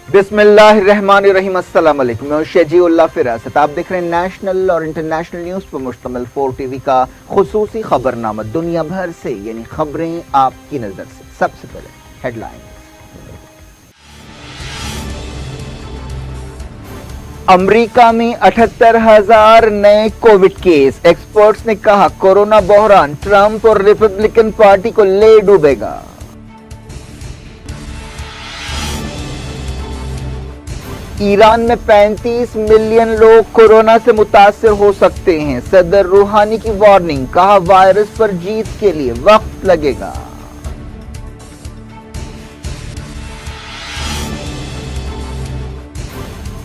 बिस्मिल्लाहिर्रहमानिर्रहीम। अस्सलाम वालेकुम। मैं शजीउल्लाह फिरासत। आप देख रहे हैं नेशनल और इंटरनेशनल न्यूज़ पर मुश्तमिल 4 टीवी का खुसूसी खबरनामा। दुनिया भर से यानी खबरें आपकी नजर से। सबसे पहले हेडलाइन। अमेरिका में 78,000 नए कोविड केस। एक्सपर्ट्स ने कहा कोरोना बहरान ट्रंप और रिपब्लिकन पार्टी को ले डूबेगा। ईरान में 35 मिलियन लोग कोरोना से मुतासिर हो सकते हैं। सदर रूहानी की वार्निंग, कहा वायरस पर जीत के लिए वक्त लगेगा।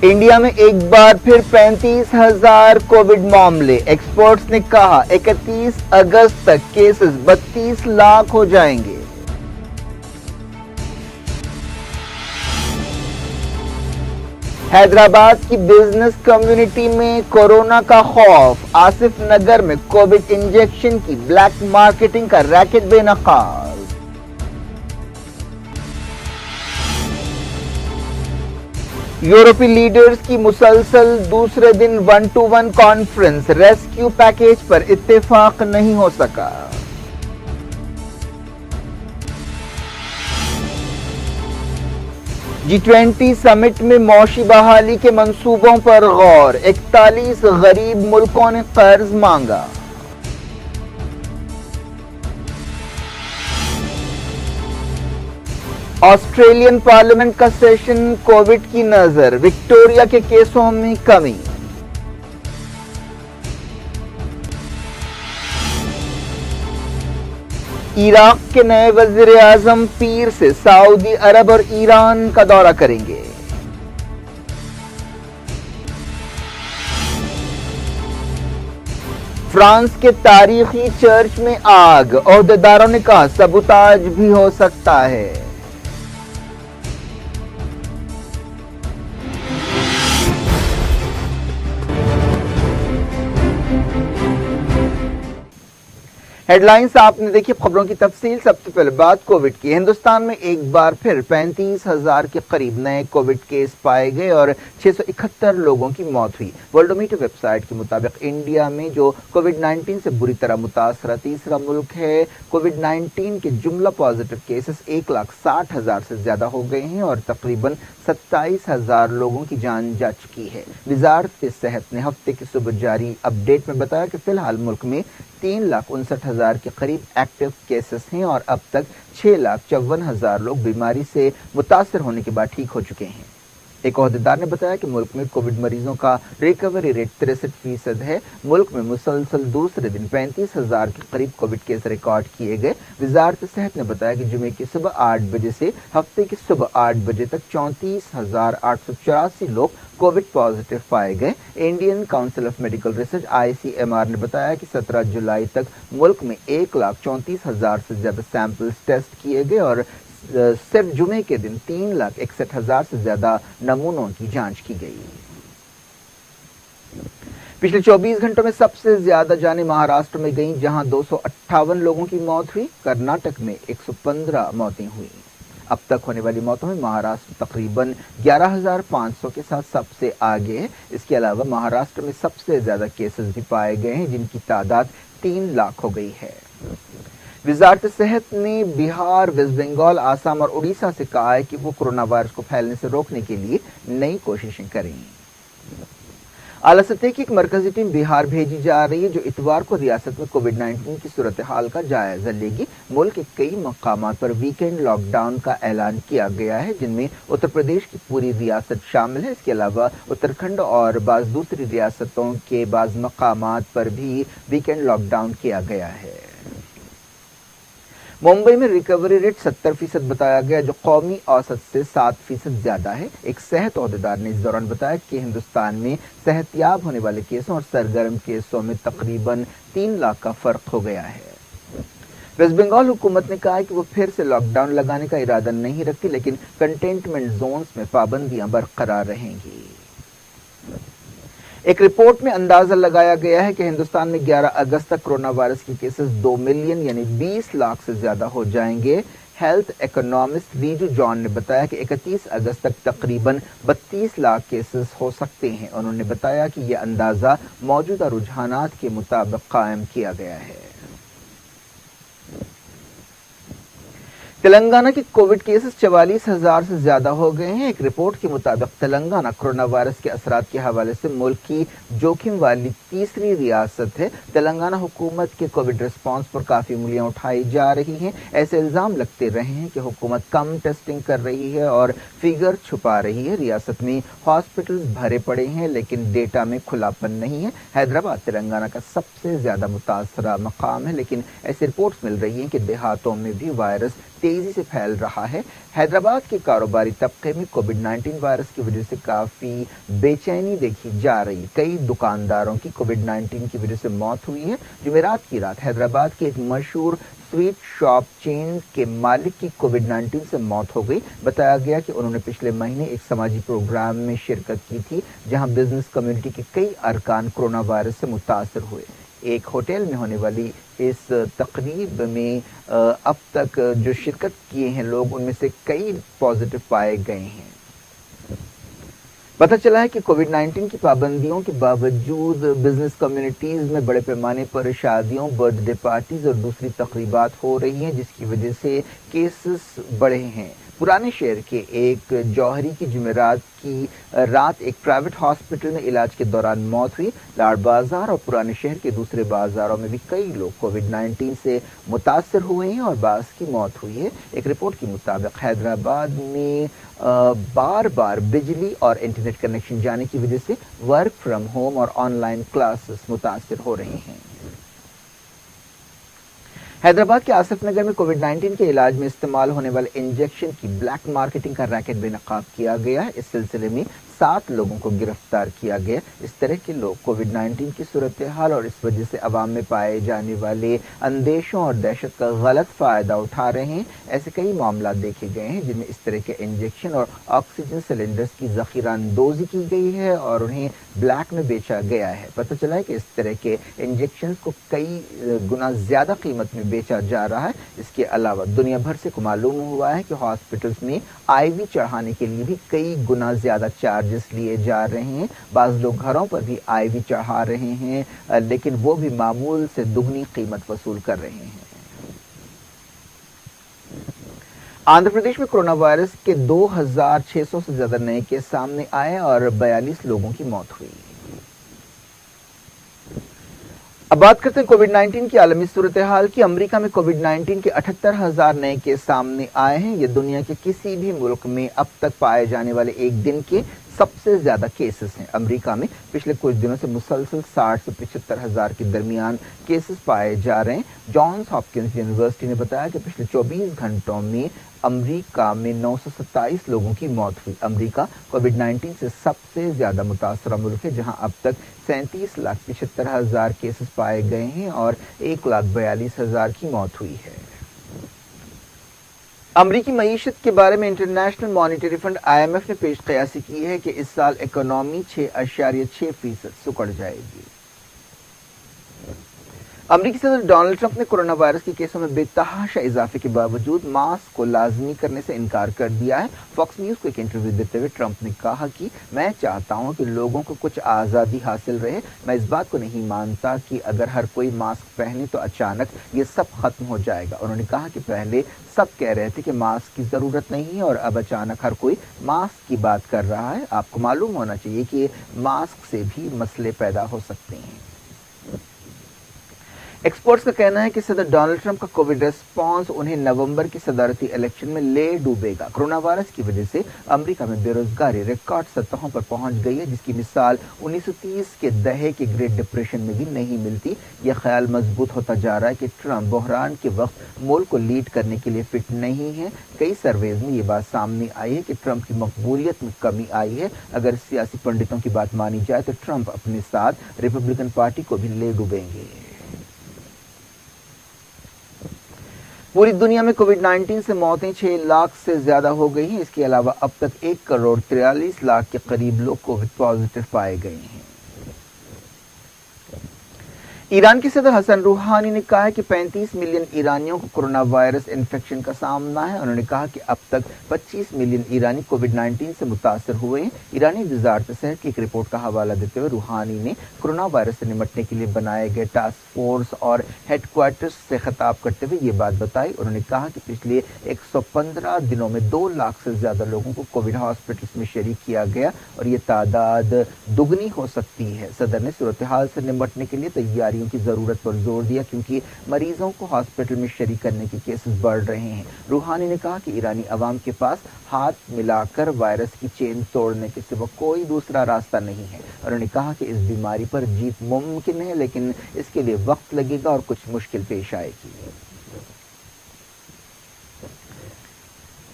इंडिया में एक बार फिर 35,000 कोविड मामले। एक्सपर्ट्स ने कहा 31 अगस्त तक केसेस 32 लाख हो जाएंगे। हैदराबाद की बिजनेस कम्युनिटी में कोरोना का खौफ। आसिफ नगर में कोविड इंजेक्शन की ब्लैक मार्केटिंग का रैकेट बेनकाब। यूरोपीय लीडर्स की मुसलसल दूसरे दिन 1-to-1 कॉन्फ्रेंस। रेस्क्यू पैकेज पर इत्तेफाक नहीं हो सका। G20 समिट में मौशी बहाली के मंसूबों पर गौर। 41 गरीब मुल्कों ने कर्ज मांगा। ऑस्ट्रेलियन पार्लियामेंट का सेशन कोविड की नजर। विक्टोरिया के केसों में कमी। इराक के नए वजीर आजम पीर से सऊदी अरब और ईरान का दौरा करेंगे। फ्रांस के तारीखी चर्च में आग। ओहदेदारों ने कहा सबूताज भी हो सकता है। हेडलाइंस आपने देखी, खबरों की तफसील। सबसे पहले बात कोविड की। हिंदुस्तान में एक बार फिर 35,000 के करीब नए कोविड केस पाए गए और 671 लोगों की मौत हुई। वर्ल्डोमीटर वेबसाइट के मुताबिक इंडिया में जो कोविड-19 से बुरी तरह मुतासरा तीसरा मुल्क है। कोविड-19 के जुमला पॉजिटिव केसेस 1,60,000 से ज्यादा हो गए हैं और तकरीबन 27,000 लोगों की जान जा चुकी है। वजारत सेहत ने हफ्ते की सुबह जारी अपडेट में बताया कि फिलहाल मुल्क में 3,59,000 के करीब एक्टिव केसेस हैं और अब तक 6,54,000 लोग बीमारी से मुतासर होने के बाद ठीक हो चुके हैं। एक ओहदेदार ने बताया कि मुल्क में कोविड मरीजों का रिकवरी रेट 63% है। मुल्क में मुसलसल दूसरे दिन 35,000 के करीब कोविड केस रिकॉर्ड किए गए। वजारत सेहत ने बताया कि जुमे की सुबह 8 बजे से हफ्ते की सुबह 8 बजे तक 34,884 लोग कोविड पॉजिटिव पाए गए। Indian council of medical research ICMR ने बताया कि 17 जुलाई तक मुल्क में 1,34,000 से ज्यादा सैंपल्स टेस्ट किए गए और सिर्फ जुमे के दिन 3,61,000 से ज्यादा नमूनों की जांच की गई। पिछले 24 घंटों में सबसे ज्यादा जानें महाराष्ट्र में गईं, जहां 258 लोगों की मौत हुई। कर्नाटक में 115 मौतें हुई। अब तक होने वाली मौतों में महाराष्ट्र तकरीबन 11,500 के साथ सबसे आगे है। इसके अलावा महाराष्ट्र में सबसे ज्यादा केसेस भी पाए गए हैं, जिनकी तादाद 3 लाख हो गई है। वजारत सेहत ने बिहार, वेस्ट बंगाल, आसाम और उड़ीसा से कहा है कि वो कोरोना वायरस को फैलने से रोकने के लिए नई कोशिशें करेंगी। आला सतह की एक मरकजी टीम बिहार भेजी जा रही है, जो इतवार को रियासत में कोविड-19 की सूरत हाल का जायजा लेगी। मुल्क के कई मकामात पर वीकेंड लॉकडाउन का ऐलान किया गया है, जिनमें उत्तर प्रदेश की पूरी रियासत शामिल है। इसके अलावा उत्तराखंड और बाज़ दूसरी रियासतों के बाज़ मकामात पर भी वीकेंड लॉकडाउन किया गया है। मुंबई में रिकवरी रेट 70% बताया गया, जो कौमी औसत से 7% ज्यादा है। एक सेहत ओहदेदार ने इस दौरान बताया कि हिंदुस्तान में सेहतयाब होने वाले केसों और सरगर्म केसों में तकरीबन 3 लाख का फर्क हो गया है। वेस्ट बंगाल हुकूमत ने कहा है कि वो फिर से लॉकडाउन लगाने का इरादा नहीं रखती, लेकिन कंटेनमेंट जोन्स में पाबंदियां बरकरार रहेंगी। एक रिपोर्ट में अंदाजा लगाया गया है कि हिंदुस्तान में 11 अगस्त तक कोरोना वायरस के केसेस 2 मिलियन यानी 20 लाख से ज्यादा हो जाएंगे। हेल्थ इकोनॉमिस्ट रीजू जॉन ने बताया कि 31 अगस्त तक तकरीबन 32 लाख केसेस हो सकते हैं। उन्होंने बताया कि यह अंदाजा मौजूदा रुझानात के मुताबिक कायम किया गया है। तेलंगाना के कोविड केसेस 44,000 से ज्यादा हो गए हैं। एक रिपोर्ट के मुताबिक तेलंगाना कोरोना वायरस के असरात के हवाले से मुल्क की जोखिम वाली तीसरी रियासत है। तेलंगाना हुकूमत के कोविड रिस्पांस पर काफी उंगलियां उठाई जा रही हैं। ऐसे इल्जाम लगते रहे हैं कि हुकूमत कम टेस्टिंग कर रही है और फिगर छुपा रही है। रियासत में हॉस्पिटल्स भरे पड़े हैं लेकिन डेटा में खुलापन नहीं है। हैदराबाद तेलंगाना का सबसे ज्यादा मुतासरा मकाम है, लेकिन ऐसी रिपोर्ट्स मिल रही हैं कि देहातों में भी वायरस तेजी से फैल रहा है। हैदराबाद के कारोबारी तबके में कोविड-19 वायरस की वजह से काफी बेचैनी देखी जा रही। कई दुकानदारों की कोविड-19 की वजह से मौत हुई है। जुमेरात की रात हैदराबाद के एक मशहूर स्वीट शॉप चेन के मालिक की कोविड-19 से मौत हो गई। बताया गया कि उन्होंने पिछले महीने एक समाजी प्रोग्राम में शिरकत की थी जहां बिजनेस कम्युनिटी के कई अरकान कोरोना वायरस से मुतासर हुए। एक होटल में होने वाली इस तकरीब में अब तक जो शिरकत किए हैं लोग, उनमें से कई पॉजिटिव पाए गए हैं। पता चला है कि कोविड-19 की पाबंदियों के बावजूद बिजनेस कम्युनिटीज में बड़े पैमाने पर शादियों, बर्थडे पार्टीज और दूसरी तकरीबात हो रही हैं, जिसकी वजह से केसेस बढ़े हैं। पुराने शहर के एक जौहरी की जुमेरात की रात एक प्राइवेट हॉस्पिटल में इलाज के दौरान मौत हुई। लाड़ बाजार और पुराने शहर के दूसरे बाजारों में भी कई लोग कोविड-19 से मुतासर हुए हैं और बास की मौत हुई है। एक रिपोर्ट के मुताबिक हैदराबाद में बार बार बिजली और इंटरनेट कनेक्शन जाने की वजह से वर्क फ्रॉम होम और ऑनलाइन क्लासेस मुतासर हो रहे हैं। हैदराबाद के आसिफ नगर में कोविड-19 के इलाज में इस्तेमाल होने वाले इंजेक्शन की ब्लैक मार्केटिंग का रैकेट बेनकाब किया गया है। इस सिलसिले में 7 लोगों को गिरफ्तार किया गया। इस तरह के लोग कोविड-19 की सूरत हाल और इस वजह से अवाम में पाए जाने वाले अंदेशों और दहशत का गलत फायदा उठा रहे हैं। ऐसे कई मामला देखे गए हैं जिनमें इस तरह के इंजेक्शन और ऑक्सीजन सिलेंडर्स की जखीरा अंदोजी की गई है और उन्हें ब्लैक में बेचा गया है। पता चला है कि इस तरह के इंजेक्शन को कई गुना ज्यादा कीमत में बेचा जा रहा है। इसके अलावा दुनिया भर से मालूम हुआ है कि हॉस्पिटल्स में आईवी चढ़ाने के लिए भी कई गुना ज्यादा चार्जेस लिए जा रहे हैं। बाज लोग घरों पर भी आईवी चढ़ा रहे हैं, लेकिन वो भी मामूल से दुगनी कीमत वसूल कर रहे हैं। आंध्र प्रदेश में कोरोना वायरस के 2600 से ज्यादा नए केस सामने आए और 42 लोगों की मौत हुई। अब बात करते हैं कोविड-19 की आलमी सूरत हाल की। अमेरिका में कोविड-19 के 78,000 नए केस सामने आए हैं। ये दुनिया के किसी भी मुल्क में अब तक पाए जाने वाले एक दिन के सबसे ज्यादा केसेस हैं। अमेरिका में पिछले कुछ दिनों से मुसलसल 60 से 75,000 के दरमियान केसेस पाए जा रहे हैं। जॉन्स हॉपकिंस यूनिवर्सिटी ने बताया कि पिछले 24 घंटों में अमेरिका में 927 लोगों की मौत हुई। अमेरिका कोविड-19 से सबसे ज्यादा मुतासरा मुल्क है, जहां अब तक 37,75,000 केसेस पाए गए हैं और 1,42,000 की मौत हुई है। अमरीकी मईशत के बारे में इंटरनेशनल मॉनिटरी फंड IMF ने पेश कयासी की है कि इस साल इकोनॉमी 6.6% सिकुड़ जाएगी। अमरीकी सदर डोनाल्ड ट्रंप ने कोरोना वायरस के केसों में बेतहाशा इजाफे के बावजूद मास्क को लाजमी करने से इनकार कर दिया है। फॉक्स न्यूज को एक इंटरव्यू देते हुए ट्रंप ने कहा कि मैं चाहता हूं कि लोगों को कुछ आज़ादी हासिल रहे। मैं इस बात को नहीं मानता कि अगर हर कोई मास्क पहने तो अचानक ये सब खत्म हो जाएगा। उन्होंने कहा कि पहले सब कह रहे थे कि मास्क की जरूरत नहीं है और अब अचानक हर कोई मास्क की बात कर रहा है। आपको मालूम होना चाहिए कि मास्क से भी मसले पैदा हो सकते हैं। एक्सपर्ट्स का कहना है कि सदर डोनाल्ड ट्रंप का कोविड रिस्पांस उन्हें नवंबर की सदारती इलेक्शन में ले डूबेगा। कोरोना वायरस की वजह से अमेरिका में बेरोजगारी रिकॉर्ड सतहों पर पहुंच गई है, जिसकी मिसाल 1930 के दहे के ग्रेट डिप्रेशन में भी नहीं मिलती। यह ख्याल मजबूत होता जा रहा है कि ट्रंप बहरान के वक्त मुल्क को लीड करने के लिए फिट नहीं है। कई सर्वेज में ये बात सामने आई है कि ट्रंप की मकबूलियत में कमी आई है। अगर सियासी पंडितों की बात मानी जाए तो ट्रंप अपने साथ रिपब्लिकन पार्टी को भी ले डूबेंगे। पूरी दुनिया में कोविड-19 से मौतें 6 लाख से ज्यादा हो गई हैं। इसके अलावा अब तक 1,43,00,000 के करीब लोग कोविड पॉजिटिव पाए गए हैं। ईरान के सदर हसन रूहानी ने कहा है कि 35 मिलियन ईरानियों को कोरोना वायरस इन्फेक्शन का सामना है। उन्होंने कहा कि अब तक 25 मिलियन ईरानी कोविड-19 से मुतासर हुए हैं। ईरानी वजारत सेहत की एक रिपोर्ट का हवाला देते हुए रूहानी ने कोरोना वायरस से निपटने के लिए बनाए गए टास्क फोर्स और हेडक्वार्टर्स से खिताब करते हुए ये बात बताई। उन्होंने कहा कि पिछले 115 दिनों में 2 लाख से ज्यादा लोगों को कोविड हॉस्पिटल्स में शरीक किया गया और ये तादाद दुगनी हो सकती है। सदर ने सूरत हाल से निपटने के लिए तैयारी की जरूरत पर जोर दिया क्योंकि मरीजों को हॉस्पिटल में शरीक करने के केसेस बढ़ रहे हैं। रूहानी ने कहा कि ईरानी अवाम के पास हाथ मिलाकर वायरस की चेन तोड़ने के सिवा कोई दूसरा रास्ता नहीं है। उन्होंने कहा कि इस बीमारी पर जीत मुमकिन है लेकिन इसके लिए वक्त लगेगा और कुछ मुश्किल पेश आएगी।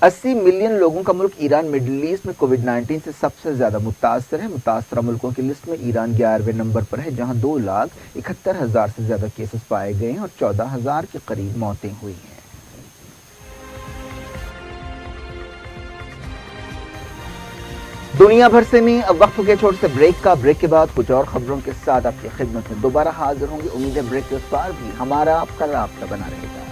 80 मिलियन लोगों का मुल्क ईरान मिडिल ईस्ट में कोविड-19 से सबसे ज्यादा मुतासर है। मुतासरा मुल्कों की लिस्ट में ईरान 11वें नंबर पर है जहां 2,71,000 से ज्यादा केसेस पाए गए हैं और 14,000 के करीब मौतें हुई हैं। दुनिया भर से नहीं, अब वक्त हो गया छोटे से ब्रेक के बाद कुछ और खबरों के साथ आपकी खिदमत में दोबारा हाजिर होंगे। उम्मीद है ब्रेक के उस पार भी हमारा आपका राब्ता बना रहेगा।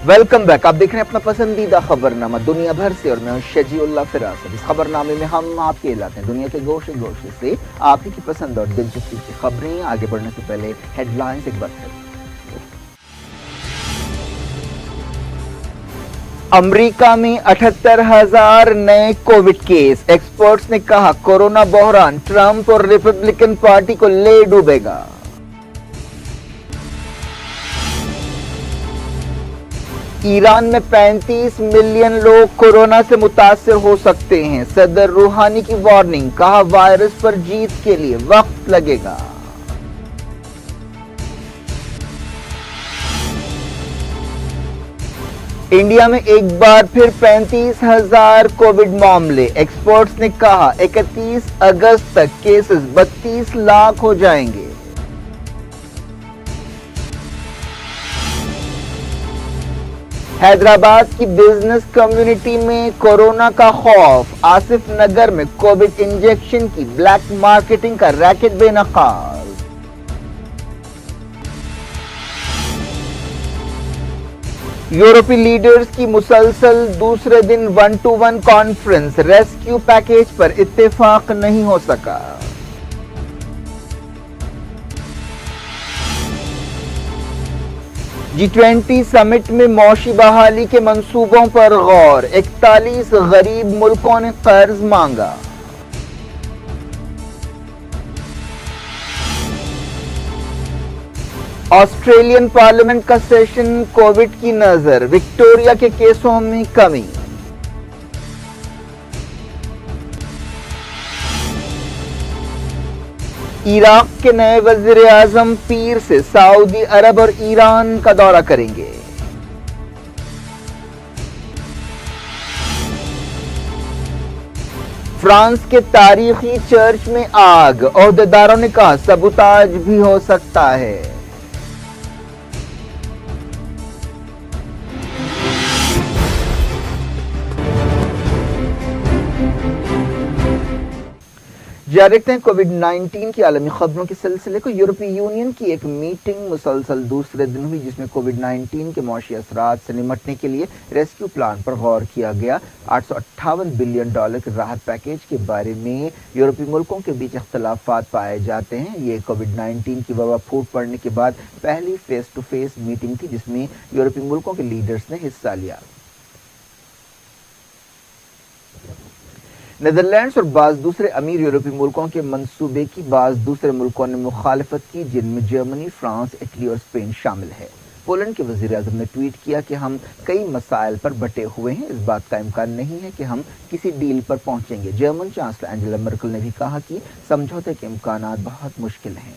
Welcome back. आप देख रहे हैं अपना पसंदीदा खबरनामा दुनिया भर से और मैं हूं शजीउल्लाह फिरासत। इस खबरनामे में हम आपके इलाके दुनिया के गोशे गोशे से आप ही की पसंद और दिलचस्पी की खबरें। आगे बढ़ने से पहले हेडलाइंस एक बार फिर। अमेरिका में 78,000 नए कोविड केस। एक्सपर्ट्स ने कहा कोरोना बहरान ट्रंप और रिपब्लिकन पार्टी को ले डूबेगा। ईरान में 35 मिलियन लोग कोरोना से मुतासर हो सकते हैं। सदर रूहानी की वार्निंग, कहा वायरस पर जीत के लिए वक्त लगेगा। इंडिया में एक बार फिर 35,000 कोविड मामले। एक्सपर्ट्स ने कहा 31 अगस्त तक केसेस 32 लाख हो जाएंगे। हैदराबाद की बिजनेस कम्युनिटी में कोरोना का खौफ। आसिफ नगर में कोविड इंजेक्शन की ब्लैक मार्केटिंग का रैकेट बेनकाब। यूरोपीय लीडर्स की मुसलसल दूसरे दिन 1-to-1 कॉन्फ्रेंस। रेस्क्यू पैकेज पर इत्तेफाक नहीं हो सका। G20 समिट में मौशी बहाली के मंसूबों पर गौर। 41 गरीब मुल्कों ने कर्ज मांगा। ऑस्ट्रेलियन पार्लियामेंट का सेशन कोविड की नजर। विक्टोरिया के केसों में कमी। इराक के नए वजीर आजम पीर से सऊदी अरब और ईरान का दौरा करेंगे। फ्रांस के तारीखी चर्च में आग। ओहदेदारों ने कहा सबूताज भी हो सकता है। जारी रखते हैं कोविड-19 की आलमी खबरों के सिलसिले को। यूरोपीय यूनियन की एक मीटिंग मुसलसल दूसरे दिन हुई जिसमें कोविड-19 के मौशी असरात से निपटने के लिए रेस्क्यू प्लान पर गौर किया गया। $858 बिलियन के राहत पैकेज के बारे में यूरोपीय मुल्कों के बीच इख्तलाफात पाए जाते हैं। ये कोविड-19 की वबा फूट पड़ने के बाद पहली फेस टू फेस मीटिंग थी जिसमें यूरोपीय मुल्कों के लीडर्स ने हिस्सा लिया। नीदरलैंड्स और बाज दूसरे अमीर यूरोपीय मुल्कों के मंसूबे की बाज दूसरे मुल्कों ने मुखालफत की जिनमें जर्मनी, फ्रांस, इटली और स्पेन शामिल है। پولینڈ کے وزیر اعظم نے ٹویٹ کیا کہ ہم کئی مسائل پر بٹے ہوئے ہیں، اس بات کا امکان نہیں ہے کہ ہم کسی ڈیل پر پہنچیں گے۔ جرمن چانسلر اینجلا مرکل نے بھی کہا کہ سمجھوتے کے امکانات بہت مشکل ہیں۔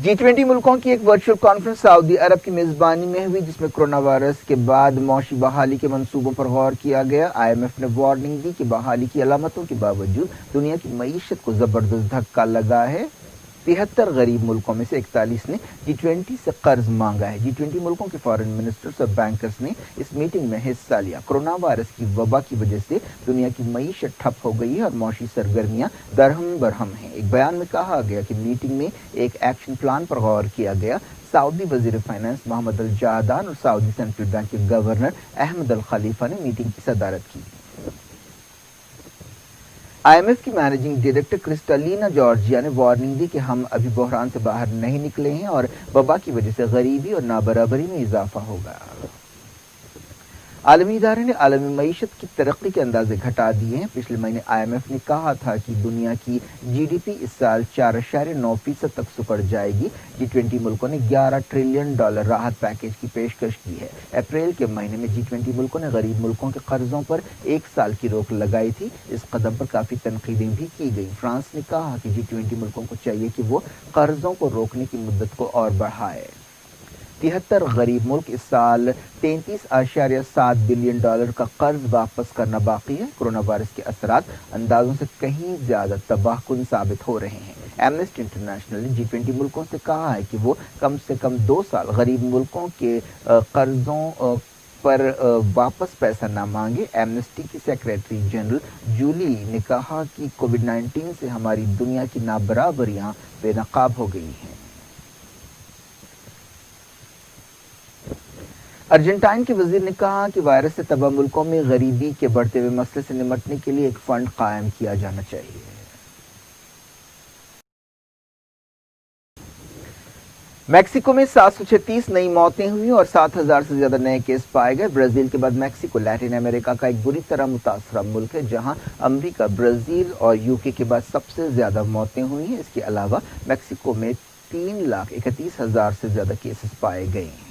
G20 ملکوں کی ایک ورچوئل کانفرنس سعودی عرب کی میزبانی میں ہوئی، جس میں کرونا وائرس کے بعد معاشی بحالی کے منصوبوں پر غور کیا گیا۔ IMF نے وارننگ دی کہ بحالی کی علامتوں کے باوجود دنیا کی معیشت کو زبردست دھکا لگا ہے۔ 73 غریب ملکوں میں سے 41 نے G20 سے قرض مانگا ہے۔ G20 ملکوں کے فارن منسٹرز اور بینکرز نے اس میٹنگ میں حصہ لیا۔ کرونا وائرس کی وبا کی وجہ سے دنیا کی معیشت ٹھپ ہو گئی ہے اور معاشی سرگرمیاں درہم برہم ہیں۔ ایک بیان میں کہا گیا کہ میٹنگ میں ایک ایکشن پلان پر غور کیا گیا۔ سعودی وزیر فائنانس محمد الجعدان اور سعودی سینٹرل بینک کے گورنر احمد الخلیفہ نے میٹنگ کی صدارت کی۔ IMF کی مینیجنگ ڈائریکٹر کرسٹلینا جارجیا نے وارننگ دی کہ ہم ابھی بحران سے باہر نہیں نکلے ہیں اور وبا کی وجہ سے غریبی اور نابرابری میں اضافہ ہوگا۔ عالمی ادارے نے عالمی معیشت کی ترقی کے اندازے گھٹا دیے ہیں۔ پچھلے مہینے IMF نے کہا تھا کہ دنیا کی GDP اس سال 4.9% تک سکڑ جائے گی۔ G20 ملکوں نے $11 ٹریلین راحت پیکیج کی پیشکش کی ہے۔ اپریل کے مہینے میں G20 ملکوں نے غریب ملکوں کے قرضوں پر 1 سال کی روک لگائی تھی۔ اس قدم پر کافی تنقیدیں بھی کی گئیں۔ فرانس نے کہا کہ G20 ملکوں کو چاہیے کہ وہ قرضوں کو روکنے کی مدت کو اور بڑھائے۔ 73 غریب ملک اس سال $33.7 بلین کا قرض واپس کرنا باقی ہے۔ کرونا وائرس کے اثرات اندازوں سے کہیں زیادہ تباہ کن ثابت ہو رہے ہیں۔ ایمنسٹی انٹرنیشنل نے G20 ملکوں سے کہا ہے کہ وہ کم سے کم 2 سال غریب ملکوں کے قرضوں پر واپس پیسہ نہ مانگے۔ ایمنسٹی کی سیکریٹری جنرل جولی نے کہا کہ کووڈ-19 سے ہماری دنیا کی نابرابریاں بے نقاب ہو گئی ہیں۔ ارجنٹائن کے وزیر نے کہا کہ وائرس سے تباہ ملکوں میں غریبی کے بڑھتے ہوئے مسئلے سے نمٹنے کے لیے ایک فنڈ قائم کیا جانا چاہیے۔ میکسیکو میں 736 نئی موتیں ہوئی اور 7,000 سے زیادہ نئے کیس پائے گئے۔ برازیل کے بعد میکسیکو لیٹن امریکہ کا ایک بری طرح متاثرہ ملک ہے، جہاں امریکہ، برازیل اور UK کے بعد سب سے زیادہ موتیں ہوئی ہیں۔ اس کے علاوہ میکسیکو میں 3,31,000 سے زیادہ کیسز پائے گئے ہیں۔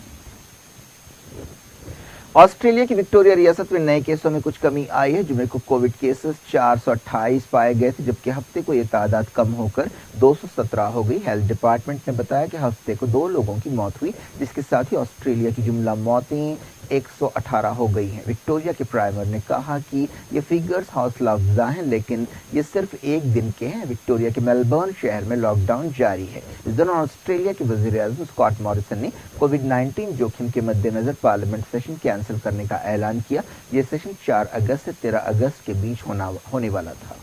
آسٹریلیا کی وکٹوریا ریاست میں نئے کیسوں میں کچھ کمی آئی ہے۔ جمعے کو کووڈ کیسز 428 پائے گئے تھے، جبکہ ہفتے کو یہ تعداد کم ہو کر 217 ہو گئی۔ ہیلتھ ڈپارٹمنٹ نے بتایا کہ ہفتے کو 2 لوگوں کی موت ہوئی، جس کے ساتھ ہی آسٹریلیا کی جملہ موتیں 118 ہو گئی ہیں۔ وکٹوریا کے پرائمر نے کہا کہ یہ فیگرز حوصلہ افزا ہیں، لیکن یہ صرف ایک دن کے ہیں۔ وکٹوریا کے میلبرن شہر میں لاک ڈاؤن جاری ہے۔ اس دوران آسٹریلیا کے وزیر اعظم اسکاٹ موریسن نے کووڈ-19 جوخم کے مد نظر پارلیمنٹ سیشن کینسل کرنے کا اعلان کیا۔ یہ سیشن 4 اگست سے 13 اگست کے بیچ ہونے والا تھا۔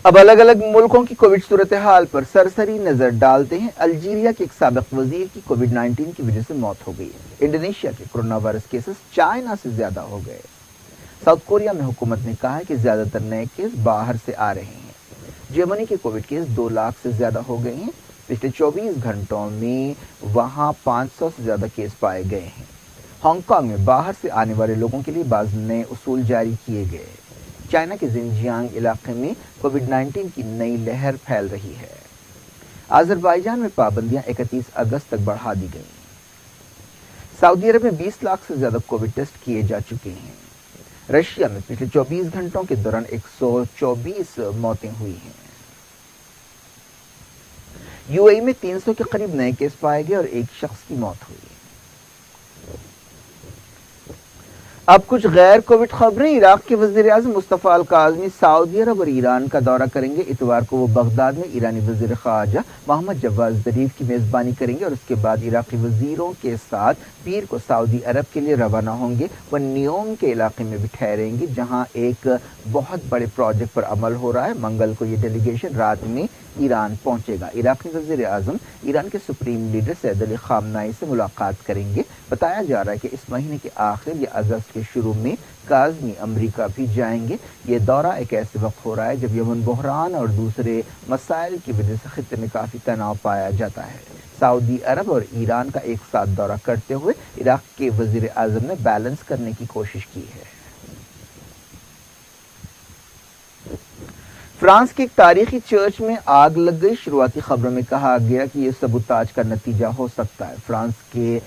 اب الگ الگ ملکوں کی کووڈ صورتحال پر سرسری نظر ڈالتے ہیں۔ الجیریا کے ایک سابق وزیر کی کووڈ-19 کی وجہ سے موت ہو گئی۔ انڈونیشیا کے کرونا وائرس کیسز چائنا سے زیادہ ہو گئے۔ ساؤتھ کوریا میں حکومت نے کہا ہے کہ زیادہ تر نئے کیس باہر سے آ رہے ہیں۔ جرمنی کے کووڈ کیس 2 لاکھ سے زیادہ ہو گئے ہیں۔ پچھلے 24 گھنٹوں میں وہاں 500 سے زیادہ کیس پائے گئے ہیں۔ ہانگ کانگ میں باہر سے آنے والے لوگوں کے لیے بعض نئے اصول جاری کیے گئے۔ چائنا کے زنجیانگ علاقے میں کووڈ-19 کی نئی لہر پھیل رہی ہے۔ آذربائیجان میں پابندیاں 31 اگست تک بڑھا دی گئیں۔ سعودی عرب میں 20 لاکھ سے زیادہ کووڈ ٹیسٹ کیے جا چکے ہیں۔ رشیا میں پچھلے 24 گھنٹوں کے دوران 124 موتیں ہوئی ہیں۔ UAE میں 300 کے قریب نئے کیس پائے گئے اور 1 شخص کی موت ہوئی۔ اب کچھ غیر کووڈ خبریں۔ عراق کے وزیر اعظم مصطفیٰ الکاظمی سعودی عرب اور ایران کا دورہ کریں گے۔ اتوار کو وہ بغداد میں ایرانی وزیر خارجہ محمد جواد ظریف کی میزبانی کریں گے اور اس کے بعد عراقی وزیروں کے ساتھ پیر کو سعودی عرب کے لیے روانہ ہوں گے۔ وہ نیوم کے علاقے میں بھی ٹھہریں گے، جہاں ایک بہت بڑے پروجیکٹ پر عمل ہو رہا ہے۔ منگل کو یہ ڈیلیگیشن رات میں ایران پہنچے گا۔ عراقی وزیر اعظم ایران کے سپریم لیڈر سید علی خامنہئی سے ملاقات کریں گے۔ بتایا جا رہا ہے کہ اس مہینے کے آخر یا اگست کے شروع میں کاظمی امریکہ بھی جائیں گے۔ یہ دورہ ایک ایسے وقت ہو رہا ہے جب یمن بحران اور دوسرے مسائل کی وجہ سے خطے میں کافی تناؤ پایا جاتا ہے۔ سعودی عرب اور ایران کا ایک ساتھ دورہ کرتے ہوئے عراق کے وزیر اعظم نے بیلنس کرنے کی کوشش کی ہے۔ فرانس کے ایک تاریخی چرچ میں آگ لگ گئی۔ شروعاتی خبروں میں کہا گیا کہ یہ سبوتاج کا نتیجہ ہو سکتا ہے۔ فرانس کے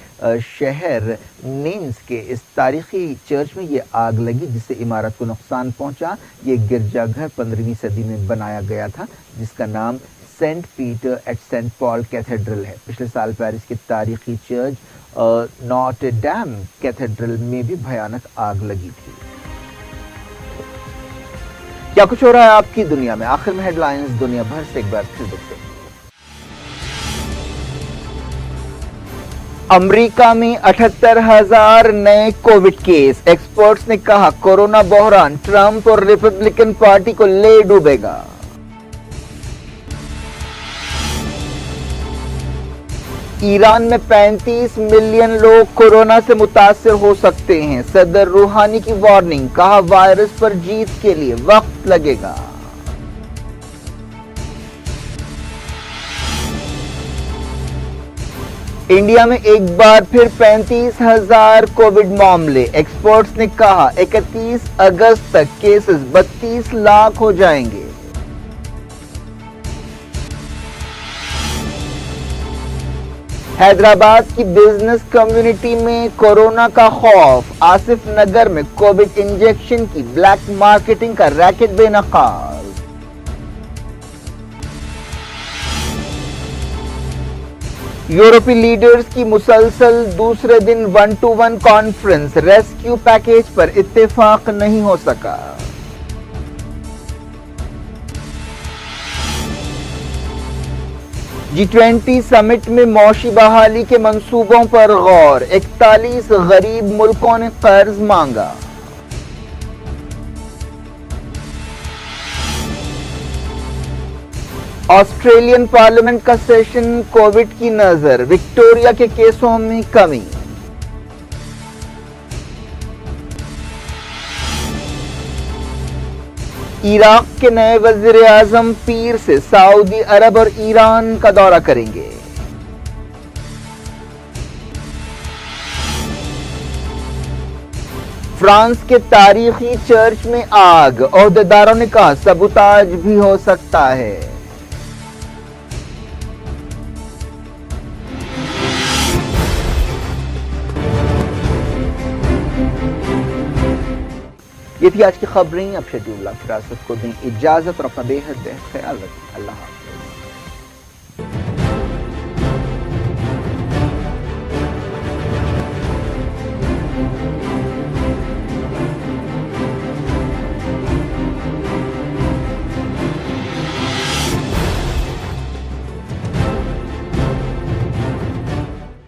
شہر نینس کے اس تاریخی چرچ میں یہ آگ لگی جس سے عمارت کو نقصان پہنچا۔ یہ گرجا گھر 15ویں صدی میں بنایا گیا تھا جس کا نام Saint Peter at Saint Paul Cathedral ہے۔ پچھلے سال پیرس کے تاریخی چرچ نوٹر ڈیم کیتھیڈرل میں بھی بھیانک آگ لگی تھی۔ کیا کچھ ہو رہا ہے آپ کی دنیا میں؟ آخر میں ہیڈ لائنز دنیا بھر سے ایک بار پھر دیکھتے ہیں۔ امریکہ میں 78,000 نئے کووڈ کیس۔ ایکسپرٹس نے کہا کورونا بحران ٹرمپ اور ریپبلکن پارٹی کو لے ڈوبے گا۔ ایران میں 35 ملین لوگ کورونا سے متاثر ہو سکتے ہیں۔ صدر روحانی کی وارننگ، کہا وائرس پر جیت کے لیے وقت لگے گا۔ انڈیا میں ایک بار پھر 35,000 کووڈ معاملے۔ ایکسپرٹس نے کہا 31 اگست تک کیسز 32 لاکھ ہو جائیں گے۔ حیدرآباد کی بزنس کمیونٹی میں کورونا کا خوف۔ آصف نگر میں کووڈ انجیکشن کی بلیک مارکیٹنگ کا ریکٹ بے نقاب۔ یورپی لیڈرز کی مسلسل دوسرے دن 1-to-1 کانفرنس۔ ریسکیو پیکیج پر اتفاق نہیں ہو سکا۔ G20 سمٹ میں معاشی بحالی کے منصوبوں پر غور۔ 41 غریب ملکوں نے قرض مانگا۔ آسٹریلین پارلیمنٹ کا سیشن کووڈ کی نظر۔ وکٹوریہ کے کیسوں میں کمی۔ عراق کے نئے وزیر اعظم پیر سے سعودی عرب اور ایران کا دورہ کریں گے۔ فرانس کے تاریخی چرچ میں آگ۔ عہدیداروں نے کہا سبوتاج بھی ہو سکتا ہے۔ یہ تھی آج کی خبریں۔ اب شیڈیول فراست کو دیں اجازت اور اپنا بے حد خیال رکھیں۔ اللہ حافظ۔